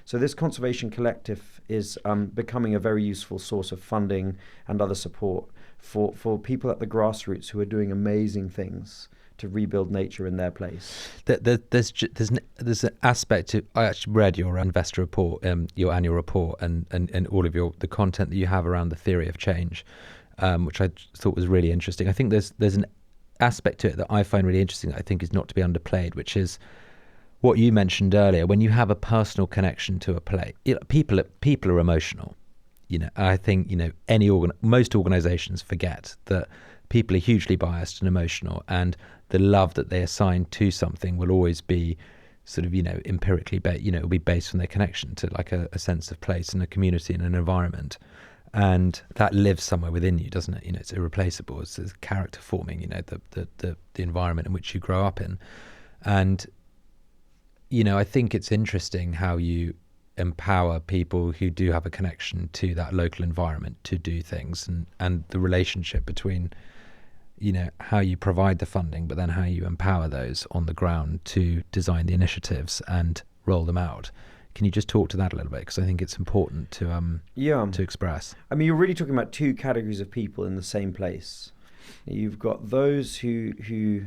So this conservation collective is becoming a very useful source of funding and other support for people at the grassroots who are doing amazing things to rebuild nature in their place. There's an aspect to, I actually read your investor report, your annual report, and all of the content that you have around the theory of change, which I thought was really interesting. I think there's an aspect to it that I find really interesting that I think is not to be underplayed, which is what you mentioned earlier. When you have a personal connection to a place, people are emotional. I think most organizations forget that people are hugely biased and emotional, and the love that they assign to something will always be sort of, empirically it'll be based on their connection to like a sense of place and a community and an environment. And that lives somewhere within you, doesn't it? It's irreplaceable. It's character forming, the environment in which you grow up in. And, I think it's interesting how you empower people who do have a connection to that local environment to do things, and the relationship between how you provide the funding, but then how you empower those on the ground to design the initiatives and roll them out. Can you just talk to that a little bit? Because I think it's important to express. I mean, you're really talking about two categories of people in the same place. You've got those who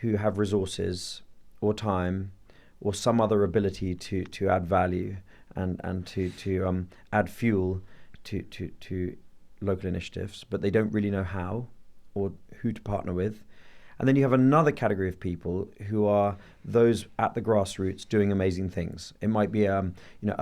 have resources or time or some other ability to add value and to add fuel to local initiatives, but they don't really know how or who to partner with. And then you have another category of people who are those at the grassroots doing amazing things. It might be a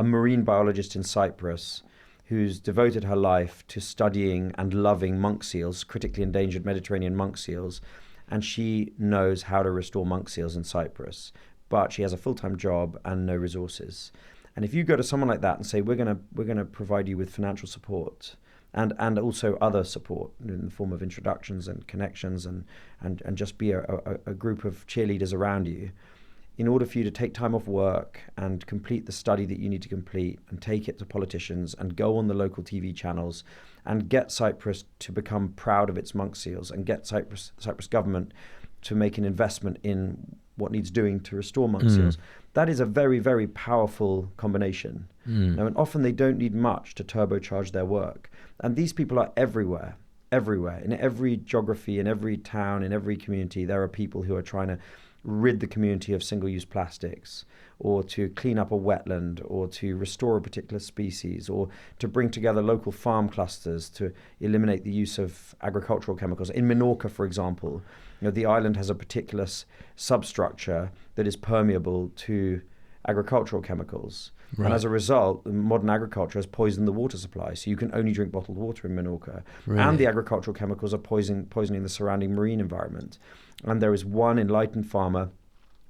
marine biologist in Cyprus who's devoted her life to studying and loving monk seals, critically endangered Mediterranean monk seals, and she knows how to restore monk seals in Cyprus, but she has a full-time job and no resources. And if you go to someone like that and say, we're gonna provide you with financial support and also other support in the form of introductions and connections and just be a group of cheerleaders around you, in order for you to take time off work and complete the study that you need to complete and take it to politicians and go on the local TV channels and get Cyprus to become proud of its monk seals and get Cyprus government to make an investment in what needs doing to restore monk seals. That is a very, very powerful combination. Now, and often they don't need much to turbocharge their work. And these people are everywhere. In every geography, in every town, in every community, there are people who are trying to rid the community of single-use plastics, or to clean up a wetland, or to restore a particular species, or to bring together local farm clusters to eliminate the use of agricultural chemicals. In Minorca, for example, the island has a particular substructure that is permeable to agricultural chemicals. Right. And as a result, modern agriculture has poisoned the water supply. So you can only drink bottled water in Minorca. Really? And the agricultural chemicals are poisoning the surrounding marine environment. And there is one enlightened farmer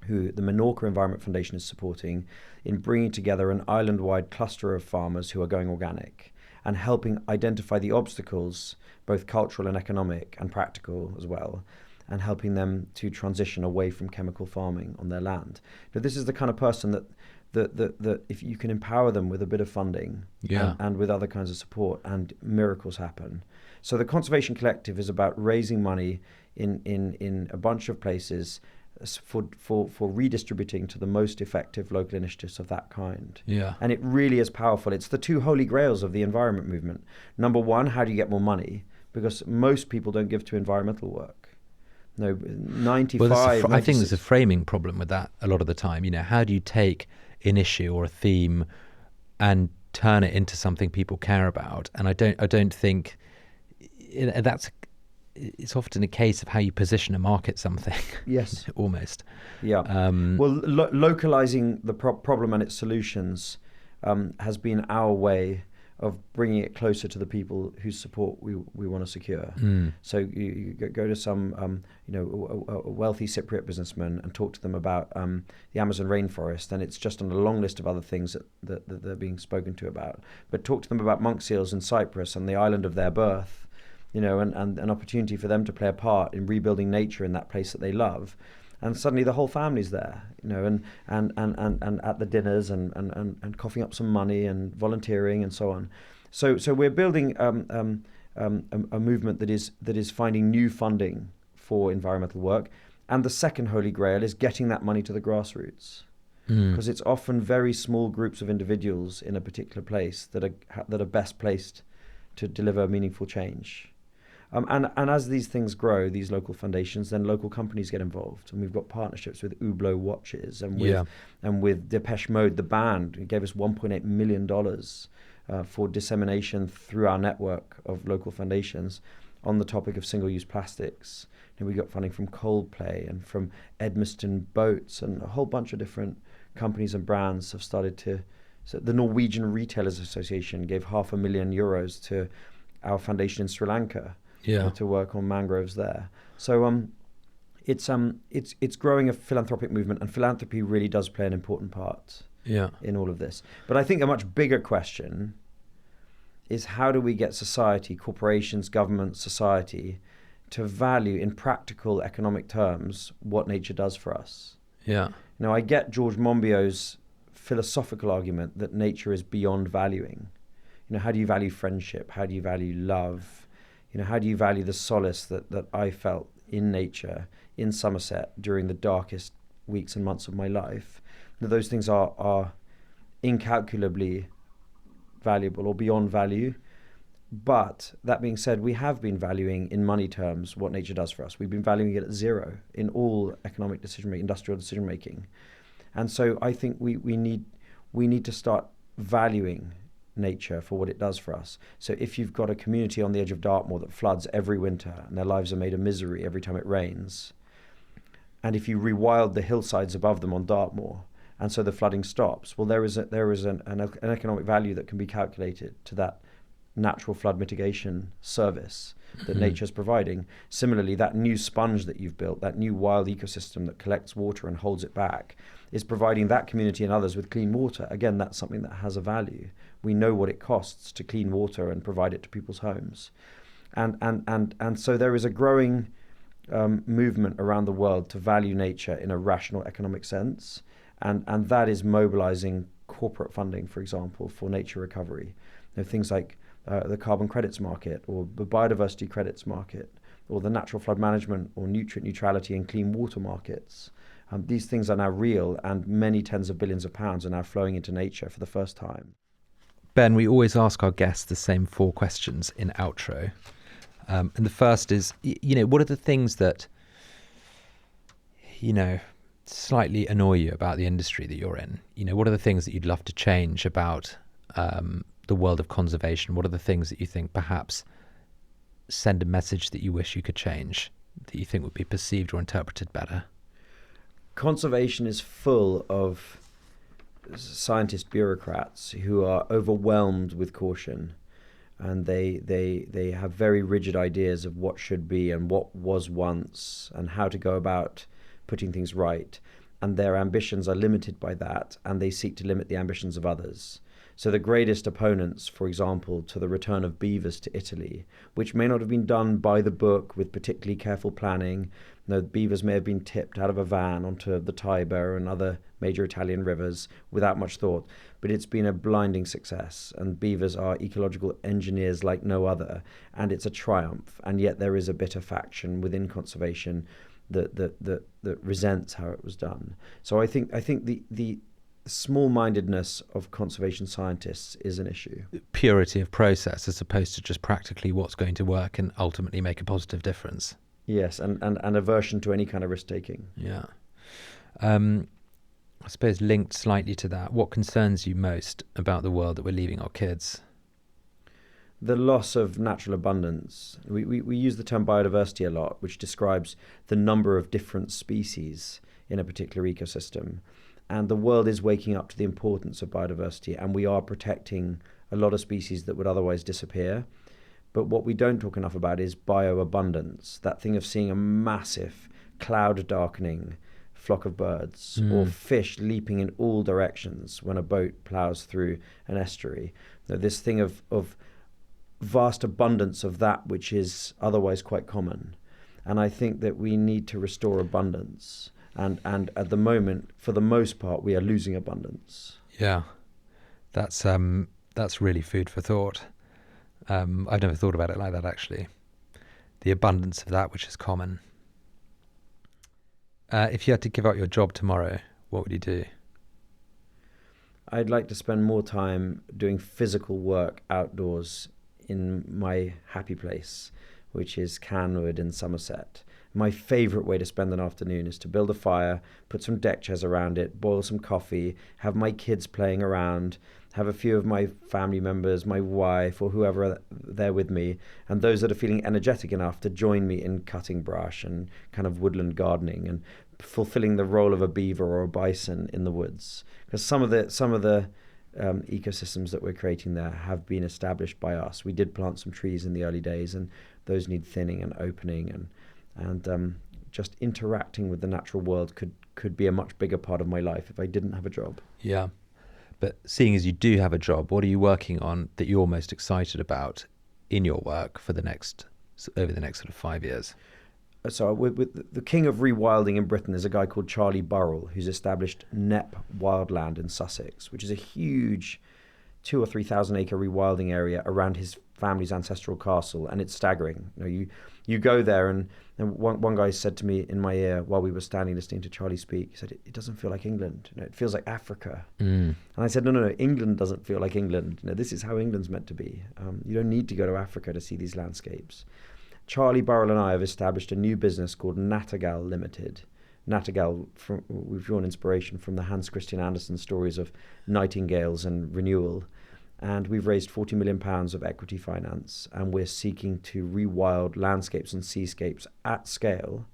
who the Minorca Environment Foundation is supporting in bringing together an island-wide cluster of farmers who are going organic and helping identify the obstacles, both cultural and economic and practical as well, and helping them to transition away from chemical farming on their land. Now, this is the kind of person that if you can empower them with a bit of funding and with other kinds of support, and miracles happen. So the Conservation Collective is about raising money in a bunch of places for redistributing to the most effective local initiatives of that kind. Yeah. And it really is powerful. It's the two holy grails of the environment movement. Number one, how do you get more money? Because most people don't give to environmental work. No, 95. Well, I think there's a framing problem with that a lot of the time. How do you take an issue or a theme and turn it into something people care about? And I don't think it's often a case of how you position and market something. Yes. Almost. Yeah. Localizing the problem and its solutions has been our way of bringing it closer to the people whose support we want to secure. So you go to some a wealthy Cypriot businessman and talk to them about the Amazon rainforest, and it's just on a long list of other things that they're being spoken to about. But talk to them about monk seals in Cyprus and the island of their birth, and an opportunity for them to play a part in rebuilding nature in that place that they love. And suddenly the whole family's there, and at the dinners and coughing up some money and volunteering and so on. So we're building a movement that is finding new funding for environmental work. And the second holy grail is getting that money to the grassroots, because it's often very small groups of individuals in a particular place that are best placed to deliver meaningful change. And as these things grow, these local foundations, then local companies get involved. And we've got partnerships with Hublot watches and with Depeche Mode, the band, who gave us $1.8 million for dissemination through our network of local foundations on the topic of single-use plastics. And we got funding from Coldplay and from Edmiston Boats, and a whole bunch of different companies and brands have started to. So the Norwegian Retailers Association gave €500,000 to our foundation in Sri Lanka. To work on mangroves there. So it's growing a philanthropic movement, and philanthropy really does play an important part in all of this. But I think a much bigger question is, how do we get society, corporations, government, society, to value in practical economic terms what nature does for us? I get George Monbiot's philosophical argument that nature is beyond valuing. How do you value friendship? How do you value love? How do you value the solace that I felt in nature in Somerset during the darkest weeks and months of my life? Those things are incalculably valuable or beyond value. But that being said, we have been valuing in money terms what nature does for us. We've been valuing it at zero in all economic decision-making, industrial decision-making. And so I think we need to start valuing nature for what it does for us. So if you've got a community on the edge of Dartmoor that floods every winter and their lives are made a misery every time it rains, and if you rewild the hillsides above them on Dartmoor, and so the flooding stops, well, there is an economic value that can be calculated to that natural flood mitigation service that nature's providing. Similarly, that new sponge that you've built, that new wild ecosystem that collects water and holds it back, is providing that community and others with clean water. Again, that's something that has a value. We know what it costs to clean water and provide it to people's homes. And so there is a growing movement around the world to value nature in a rational economic sense. And that is mobilizing corporate funding, for example, for nature recovery. Things like the carbon credits market, or the biodiversity credits market, or the natural flood management or nutrient neutrality and clean water markets. These things are now real, and many tens of billions of pounds are now flowing into nature for the first time. Ben, we always ask our guests the same 4 questions in outro. And the first is, what are the things that, slightly annoy you about the industry that you're in? What are the things that you'd love to change about the world of conservation? What are the things that you think perhaps send a message that you wish you could change, that you think would be perceived or interpreted better? Conservation is full of scientist bureaucrats who are overwhelmed with caution, and they have very rigid ideas of what should be and what was once and how to go about putting things right, and their ambitions are limited by that, and they seek to limit the ambitions of others. So the greatest opponents, for example, to the return of beavers to Italy, which may not have been done by the book with particularly careful planning. The beavers may have been tipped out of a van onto the Tiber and other major Italian rivers without much thought, but it's been a blinding success, and beavers are ecological engineers like no other, and it's a triumph. And yet there is a bitter faction within conservation that resents how it was done. So I think the small-mindedness of conservation scientists is an issue. Purity of process as opposed to just practically what's going to work and ultimately make a positive difference. Yes, and aversion to any kind of risk-taking. Yeah. I suppose linked slightly to that, what concerns you most about the world that we're leaving our kids? The loss of natural abundance. We use the term biodiversity a lot, which describes the number of different species in a particular ecosystem. And the world is waking up to the importance of biodiversity, and we are protecting a lot of species that would otherwise disappear. But what we don't talk enough about is bioabundance, that thing of seeing a massive cloud darkening flock of birds or fish leaping in all directions when a boat plows through an estuary. This thing of vast abundance of that which is otherwise quite common. And I think that we need to restore abundance. And at the moment, for the most part, we are losing abundance. Yeah, that's really food for thought. I've never thought about it like that, actually. The abundance of that which is common. If you had to give up your job tomorrow, what would you do? I'd like to spend more time doing physical work outdoors in my happy place, which is Canwood in Somerset. My favourite way to spend an afternoon is to build a fire, put some deck chairs around it, boil some coffee, have my kids playing around, have a few of my family members, my wife or whoever are there with me, and those that are feeling energetic enough to join me in cutting brush and kind of woodland gardening and fulfilling the role of a beaver or a bison in the woods. Because some of the ecosystems that we're creating there have been established by us. We did plant some trees in the early days, and those need thinning and opening, and just interacting with the natural world could be a much bigger part of my life if I didn't have a job. Yeah. But seeing as you do have a job, what are you working on that you're most excited about in your work over the next sort of 5 years? So with the king of rewilding in Britain is a guy called Charlie Burrell, who's established Knepp Wildland in Sussex, which is a huge 2,000 or 3,000 acre rewilding area around his family's ancestral castle, and it's staggering. You go there, and one guy said to me in my ear while we were standing listening to Charlie speak, he said, it doesn't feel like England, it feels like Africa. And I said, no, England doesn't feel like England. This is how England's meant to be. You don't need to go to Africa to see these landscapes. Charlie Burrell and I have established a new business called Nattergal Limited. Nattergal, we've drawn inspiration from the Hans Christian Andersen stories of nightingales and renewal. And we've raised £40 million of equity finance, and we're seeking to rewild landscapes and seascapes at scale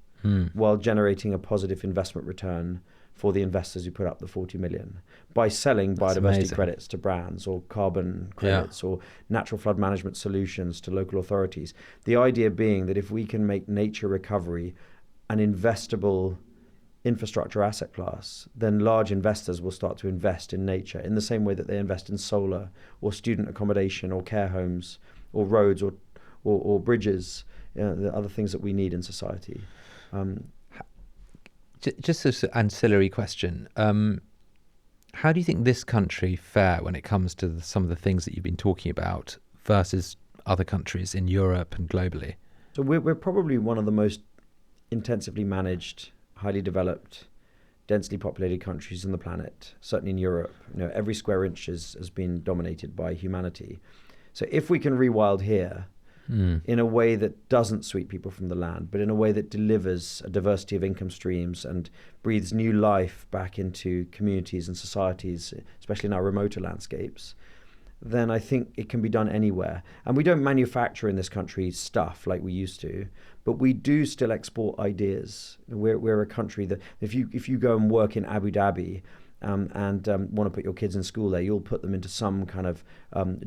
while generating a positive investment return for the investors who put up the 40 million by selling biodiversity credits to brands or carbon credits or natural flood management solutions to local authorities. The idea being that if we can make nature recovery an investable infrastructure asset class, then large investors will start to invest in nature in the same way that they invest in solar or student accommodation or care homes or roads or bridges, the other things that we need in society. Just as an ancillary question, how do you think this country fare when it comes to some of the things that you've been talking about versus other countries in Europe and globally? So we're probably one of the most intensively managed, highly developed, densely populated countries on the planet, certainly in Europe. Every square inch has been dominated by humanity. So if we can rewild here in a way that doesn't sweep people from the land, but in a way that delivers a diversity of income streams and breathes new life back into communities and societies, especially in our remoter landscapes, then I think it can be done anywhere. And we don't manufacture in this country stuff like we used to, but we do still export ideas. We're a country that if you go and work in Abu Dhabi and want to put your kids in school there, you'll put them into some kind of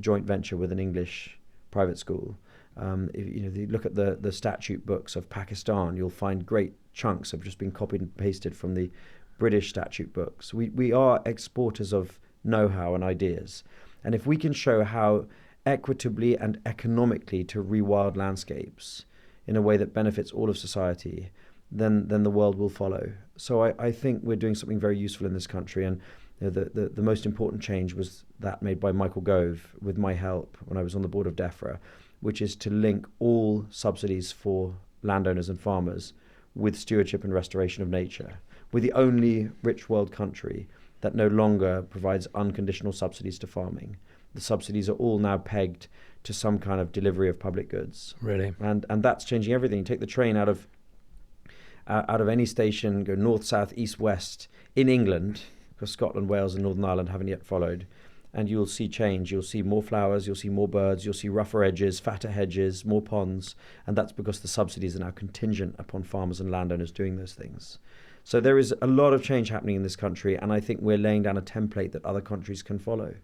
joint venture with an English private school. If you look at the statute books of Pakistan, you'll find great chunks have just been copied and pasted from the British statute books. We are exporters of know-how and ideas. And if we can show how equitably and economically to rewild landscapes in a way that benefits all of society, then the world will follow. So I think we're doing something very useful in this country. And the most important change was that made by Michael Gove with my help when I was on the board of DEFRA, which is to link all subsidies for landowners and farmers with stewardship and restoration of nature. We're the only rich world country that no longer provides unconditional subsidies to farming. The subsidies are all now pegged to some kind of delivery of public goods. Really? And that's changing everything. You take the train out of any station, go north, south, east, west in England, because Scotland, Wales and Northern Ireland haven't yet followed, and you'll see change. You'll see more flowers, you'll see more birds, you'll see rougher edges, fatter hedges, more ponds, and that's because the subsidies are now contingent upon farmers and landowners doing those things. So there is a lot of change happening in this country, and I think we're laying down a template that other countries can follow.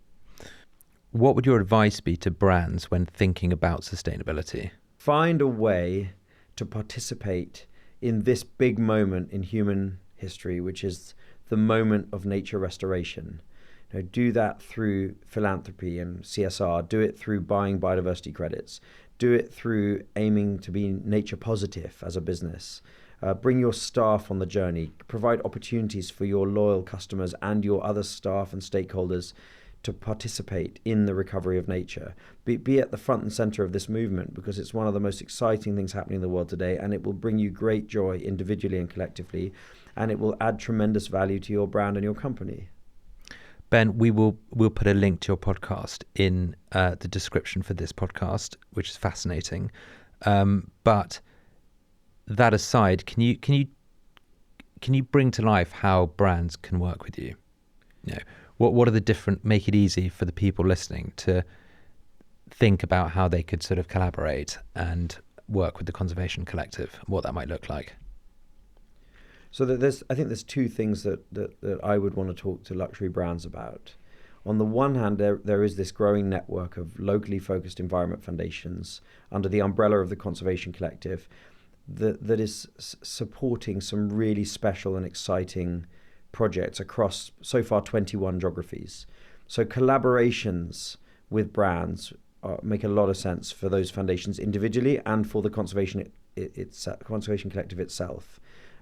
what would your advice be to brands when thinking about sustainability? Find a way to participate in this big moment in human history, which is the moment of nature restoration. Do that through philanthropy and CSR. Do it through buying biodiversity credits. Do it through aiming to be nature positive as a business. Bring your staff on the journey. Provide opportunities for your loyal customers and your other staff and stakeholders to participate in the recovery of nature. Be at the front and center of this movement, because it's one of the most exciting things happening in the world today, and it will bring you great joy individually and collectively, and it will add tremendous value to your brand and your company. Ben, we'll put a link to your podcast in the description for this podcast, which is fascinating. But that aside, can you bring to life how brands can work with you? What are the different, make it easy for the people listening to think about how they could sort of collaborate and work with the Conservation Collective, what that might look like? So I think there's two things that I would want to talk to luxury brands about. On the one hand, there is this growing network of locally focused environment foundations under the umbrella of the Conservation Collective that is supporting some really special and exciting projects across, so far, 21 geographies. So collaborations with brands make a lot of sense for those foundations individually and for the Conservation Collective itself.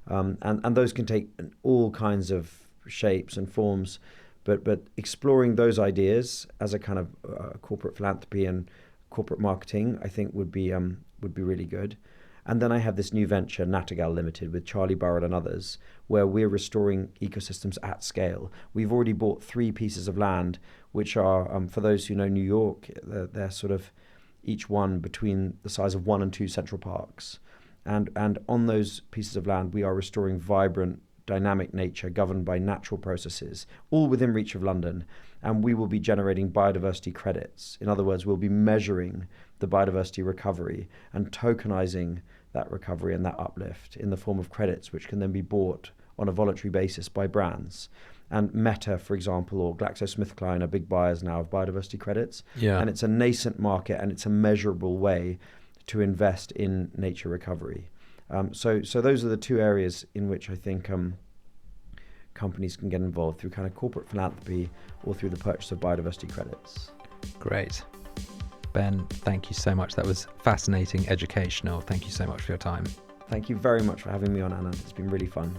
And those can take all kinds of shapes and forms, but exploring those ideas as a kind of corporate philanthropy and corporate marketing, I think would be really good. And then I have this new venture, Nattergal Limited, with Charlie Burrell and others, where we're restoring ecosystems at scale. We've already bought 3 pieces of land, which are, for those who know New York, they're sort of each one between the size of 1 and 2 Central Parks. And on those pieces of land, we are restoring vibrant, dynamic nature governed by natural processes, all within reach of London. And we will be generating biodiversity credits. In other words, we'll be measuring the biodiversity recovery and tokenizing that recovery and that uplift in the form of credits, which can then be bought on a voluntary basis by brands. And Meta, for example, or GlaxoSmithKline are big buyers now of biodiversity credits. Yeah. And it's a nascent market, and it's a measurable way to invest in nature recovery. So those are the 2 areas in which I think companies can get involved, through kind of corporate philanthropy or through the purchase of biodiversity credits. Great. Ben, thank you so much. That was fascinating, educational. Thank you so much for your time. Thank you very much for having me on, Anna. It's been really fun.